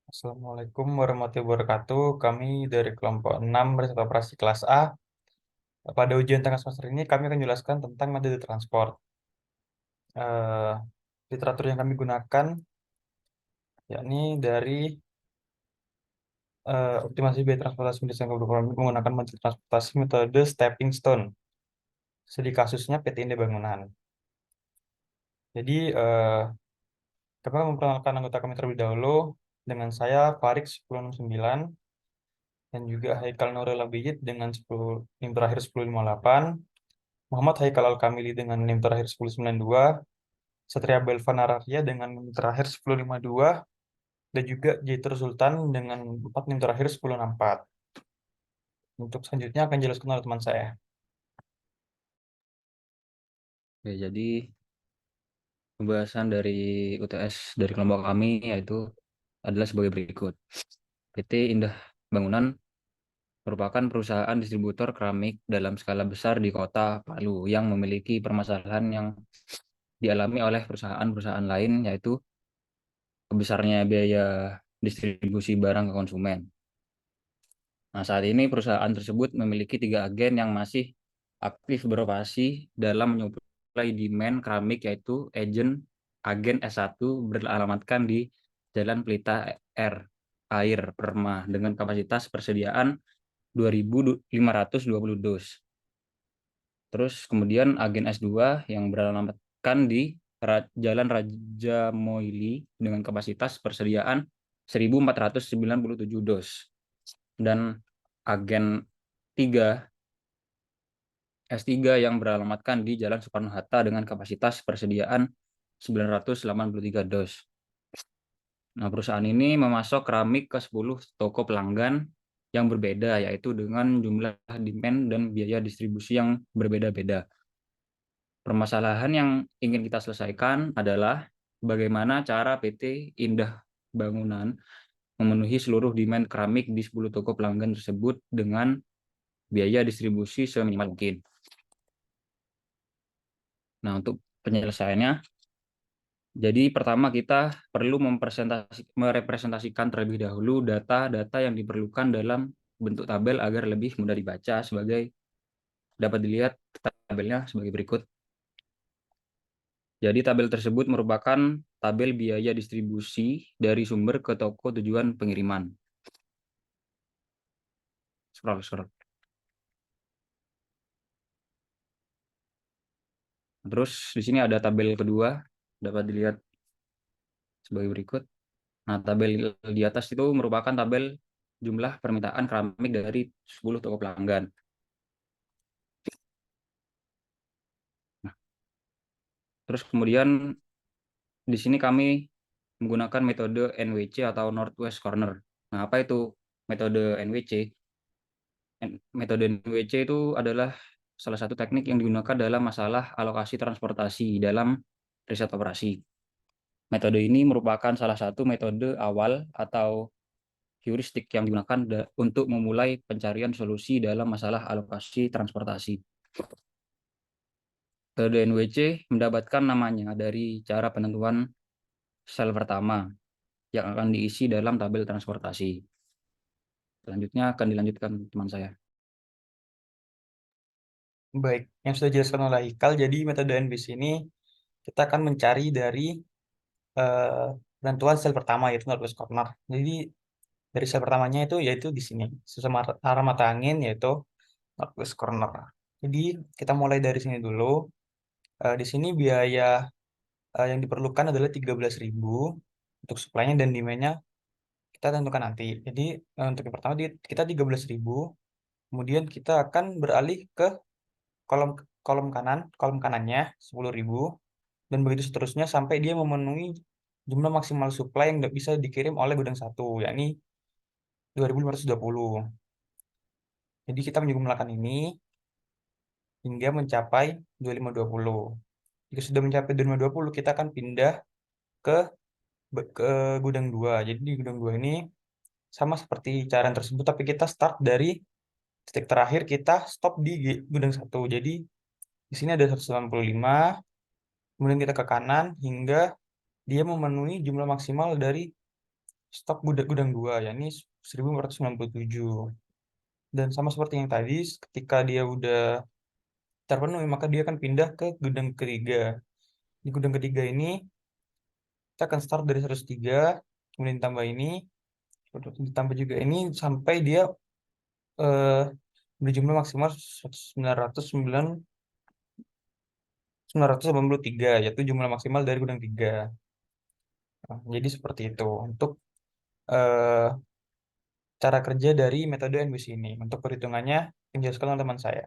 Assalamualaikum warahmatullahi wabarakatuh. Kami dari kelompok 6 Riset Operasi kelas A. Pada ujian tengah semester ini kami akan menjelaskan tentang metode transport. Eh, Literatur yang kami gunakan yakni dari optimasi biaya transportasi mendesain kebutuhan menggunakan metode transportasi metode stepping stone. Studi kasusnya PT Inde Bangunan. Jadi kami akan memperkenalkan anggota kami terlebih dahulu dengan saya Farik 1069 dan juga Haikal Nurul Abiyid dengan 10 NIM terakhir 1058. Muhammad Haikal Al-Kamili dengan NIM terakhir 1092, Satria Belvan Araria dengan NIM terakhir 1052, dan juga Jaitur Sultan dengan 4 NIM terakhir 1064. Untuk selanjutnya akan dijelaskan oleh teman saya. Oke, jadi pembahasan dari UTS dari kelompok kami yaitu adalah sebagai berikut. PT Indah Bangunan merupakan perusahaan distributor keramik dalam skala besar di kota Palu yang memiliki permasalahan yang dialami oleh perusahaan-perusahaan lain, yaitu besarnya biaya distribusi barang ke konsumen. Nah, saat ini perusahaan tersebut memiliki 3 agen yang masih aktif beroperasi dalam menyuplai demand keramik, yaitu agen S1 beralamatkan di Jalan Pelita R Air Perma dengan kapasitas persediaan 2.520 dus. Terus kemudian agen S2 yang beralamatkan di Jalan Raja Moili dengan kapasitas persediaan 1.497 dos. Dan agen 3 S3 yang beralamatkan di Jalan Soekarno-Hatta dengan kapasitas persediaan 983 dos. Nah, perusahaan ini memasok keramik ke 10 toko pelanggan yang berbeda, yaitu dengan jumlah demand dan biaya distribusi yang berbeda-beda. Permasalahan yang ingin kita selesaikan adalah bagaimana cara PT Indah Bangunan memenuhi seluruh demand keramik di 10 toko pelanggan tersebut dengan biaya distribusi seminimal mungkin. Nah, untuk penyelesaiannya, jadi pertama kita perlu merepresentasikan terlebih dahulu data-data yang diperlukan dalam bentuk tabel agar lebih mudah dibaca. Dapat dilihat tabelnya sebagai berikut. Jadi tabel tersebut merupakan tabel biaya distribusi dari sumber ke toko tujuan pengiriman. Scroll. Terus di sini ada tabel kedua, dapat dilihat sebagai berikut. Nah, tabel di atas itu merupakan tabel jumlah permintaan keramik dari 10 toko pelanggan. Nah, terus kemudian di sini kami menggunakan metode NWC atau Northwest Corner. Nah, apa itu metode NWC? Metode NWC itu adalah salah satu teknik yang digunakan dalam masalah alokasi transportasi dalam riset operasi. Metode ini merupakan salah satu metode awal atau heuristik yang digunakan untuk memulai pencarian solusi dalam masalah alokasi transportasi. Metode NWC mendapatkan namanya dari cara penentuan sel pertama yang akan diisi dalam tabel transportasi. Selanjutnya akan dilanjutkan teman saya. Baik, yang sudah dijelaskan oleh Haikal, jadi metode NBC ini kita akan mencari dari eh, penentuan sel pertama yaitu northwest corner. Jadi dari sel pertamanya itu yaitu di sini, sesuai arah mata angin yaitu northwest corner. Jadi kita mulai dari sini dulu. Di sini biaya yang diperlukan adalah 13.000 untuk supply-nya dan demand-nya kita tentukan nanti. Jadi untuk yang pertama kita 13.000, kemudian kita akan beralih ke kolom kolom kanan, kolom kanannya 10.000 dan begitu seterusnya sampai dia memenuhi jumlah maksimal supply yang bisa dikirim oleh gudang satu, yakni 2.520. Jadi kita menjumlahkan ini hingga mencapai 2.520. Jika sudah mencapai 2.520, kita akan pindah ke ke gudang 2. Jadi di gudang 2 ini sama seperti cara yang tersebut, tapi kita start dari titik terakhir, kita stop di gudang satu. Jadi di sini ada 185, kemudian kita ke kanan hingga dia memenuhi jumlah maksimal dari stok gudang dua, yakni 1497. Dan sama seperti yang tadi, ketika dia udah terpenuhi, maka dia akan pindah ke gudang ketiga. Di gudang ketiga ini, kita akan start dari 103, kemudian ditambah ini, ditambah juga ini, sampai dia eh, berjumlah maksimal 983, yaitu jumlah maksimal dari gudang tiga. Nah, jadi seperti itu untuk eh, cara kerja dari metode NBC ini. Untuk perhitungannya, penjelaskan oleh teman saya.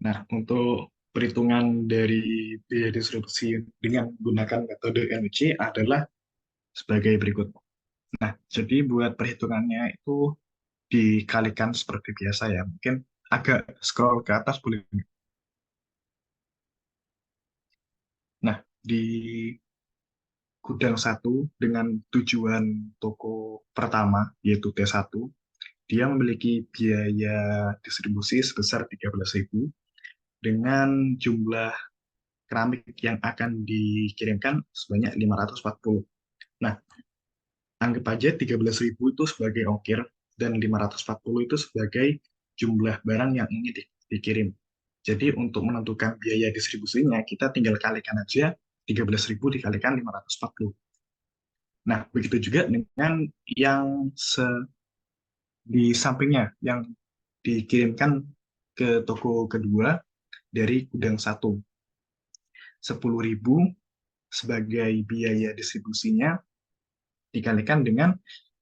Nah, untuk perhitungan dari biaya distribusi dengan menggunakan metode NUC adalah sebagai berikut. Nah, jadi buat perhitungannya itu dikalikan seperti biasa ya. Mungkin agak scroll ke atas boleh. Nah, di gudang satu dengan tujuan toko pertama, yaitu T1, dia memiliki biaya distribusi sebesar 13.000 dengan jumlah keramik yang akan dikirimkan sebanyak 540. Nah, anggap aja 13.000 itu sebagai ongkir dan 540 itu sebagai jumlah barang yang ingin dikirim. Jadi untuk menentukan biaya distribusinya, kita tinggal kalikan aja 13.000 dikalikan 540. Nah, begitu juga dengan yang di sampingnya, yang dikirimkan ke toko kedua dari gudang satu. 10.000 sebagai biaya distribusinya dikalikan dengan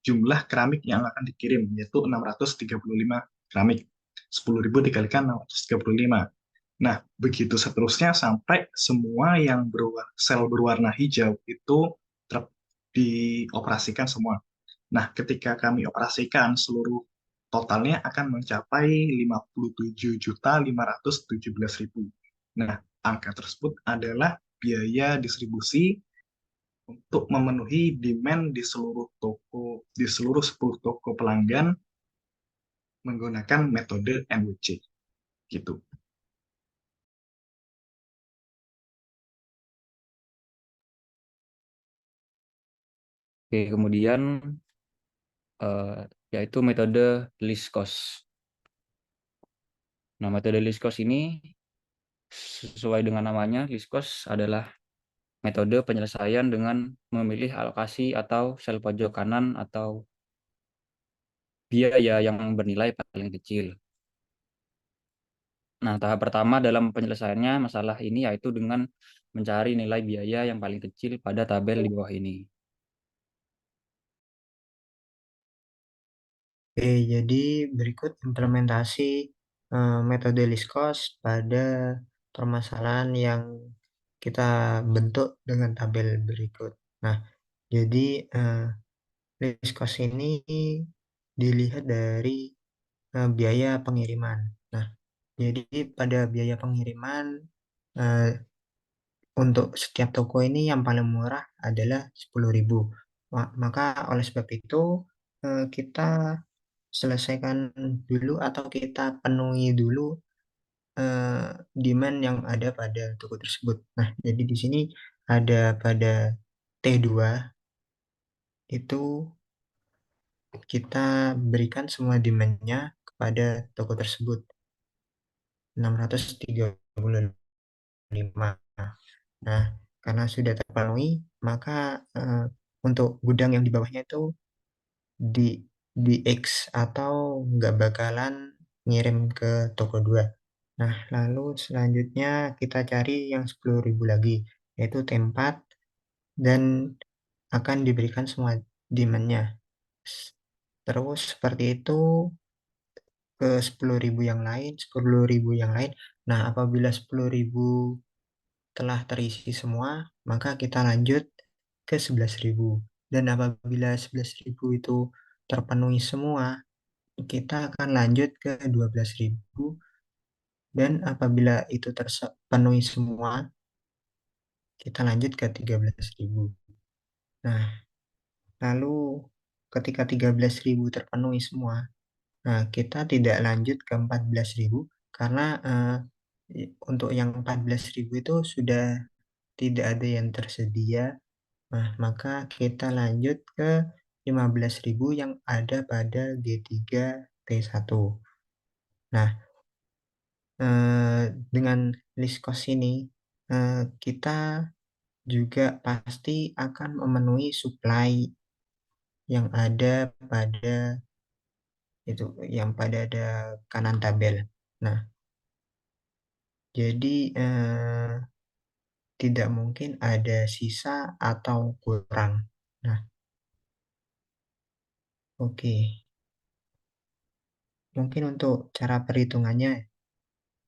jumlah keramik yang akan dikirim, yaitu 635 keramik. 10.000 dikalikan 635. Nah, begitu seterusnya sampai semua yang sel berwarna hijau itu dioperasikan semua. Nah, ketika kami operasikan, seluruh totalnya akan mencapai 57.517.000. Nah, angka tersebut adalah biaya distribusi untuk memenuhi demand di seluruh toko, di seluruh 10 toko pelanggan menggunakan metode MWC. Gitu. Oke, kemudian eh, yaitu metode least cost. Nah, metode least cost ini sesuai dengan namanya, least cost adalah metode penyelesaian dengan memilih alokasi atau sel pojok kanan atau biaya yang bernilai paling kecil. Nah, tahap pertama dalam penyelesaiannya masalah ini yaitu dengan mencari nilai biaya yang paling kecil pada tabel di bawah ini. Oke, jadi berikut implementasi metode Liskos pada permasalahan yang kita bentuk dengan tabel berikut. Nah, jadi Liskos ini dilihat dari biaya pengiriman. Nah, jadi pada biaya pengiriman eh, untuk setiap toko ini yang paling murah adalah 10.000. Maka oleh sebab itu kita selesaikan dulu atau kita penuhi dulu eh, demand yang ada pada toko tersebut. Nah, jadi di sini ada pada T2 itu kita berikan semua demand-nya kepada toko tersebut 635. Nah, karena sudah terpenuhi, maka untuk gudang yang di bawahnya itu di di X atau nggak bakalan ngirim ke toko 2. Nah, lalu selanjutnya kita cari yang 10.000 lagi, yaitu tempat dan akan diberikan semua demand-nya. Terus seperti itu ke 10.000 yang lain, 10.000 yang lain. Nah, apabila 10.000 telah terisi semua, maka kita lanjut ke 11.000. Dan apabila 11.000 itu terpenuhi semua, kita akan lanjut ke 12.000. Dan apabila itu terpenuhi semua, kita lanjut ke 13.000. Nah, lalu ketika 13.000 terpenuhi semua, nah kita tidak lanjut ke 14.000 karena untuk yang 14.000 itu sudah tidak ada yang tersedia, nah maka kita lanjut ke 15.000 yang ada pada G3T1. Nah, dengan list cost ini kita juga pasti akan memenuhi supply yang ada pada itu, yang pada ada kanan tabel. Nah, jadi tidak mungkin ada sisa atau kurang. Nah, oke. Mungkin untuk cara perhitungannya,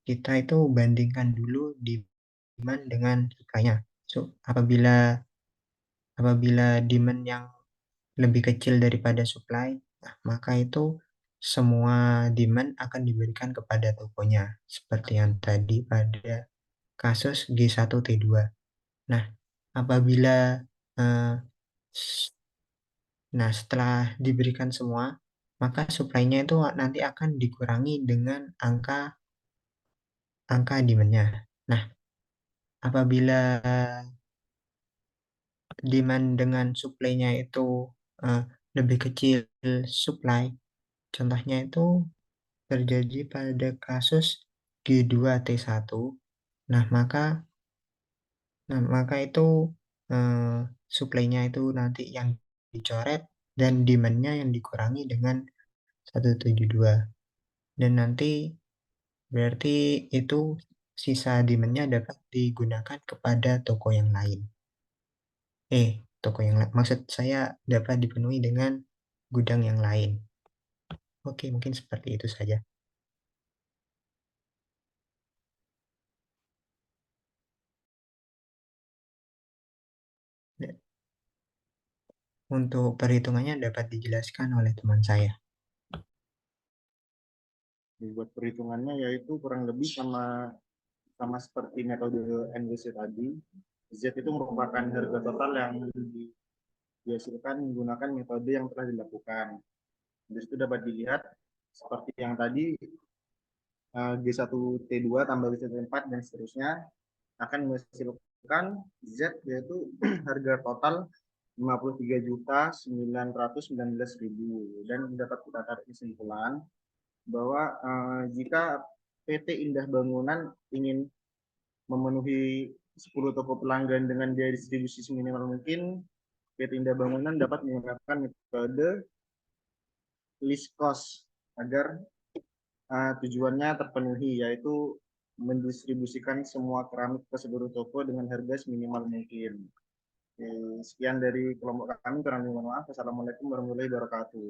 kita itu bandingkan dulu demand dengan supply-nya. So, apabila demand yang lebih kecil daripada supply, nah, maka itu semua demand akan diberikan kepada tokonya, seperti yang tadi pada kasus G1T2. Nah, apabila eh, setelah diberikan semua, maka supply-nya itu nanti akan dikurangi dengan angka demand-nya. Nah, apabila demand dengan supply-nya itu eh, lebih kecil supply, contohnya itu terjadi pada kasus G2T1. Nah, maka itu eh, supply-nya itu nanti yang dicoret dan demand-nya yang dikurangi dengan 172. Dan nanti berarti itu sisa demand-nya dapat digunakan kepada toko yang lain. Toko yang lain. Maksud saya dapat dipenuhi dengan gudang yang lain. Oke, mungkin seperti itu saja. Dan untuk perhitungannya dapat dijelaskan oleh teman saya. Buat perhitungannya yaitu kurang lebih sama seperti metode NWC tadi. Z itu merupakan harga total yang dihasilkan menggunakan metode yang telah dilakukan. Dari situ dapat dilihat seperti yang tadi G1T2 tambah G1T4 dan seterusnya akan menghasilkan Z yaitu harga total 53.919.000 dan dapat kita tarik kesimpulan bahwa jika PT Indah Bangunan ingin memenuhi 10 toko pelanggan dengan biaya distribusi seminimal mungkin, PT Indah Bangunan dapat menggunakan metode list cost agar tujuannya terpenuhi, yaitu mendistribusikan semua keramik ke seluruh toko dengan harga seminimal mungkin. Sekian dari kelompok kami, kurang lebih mohon maaf. Assalamualaikum warahmatullahi wabarakatuh.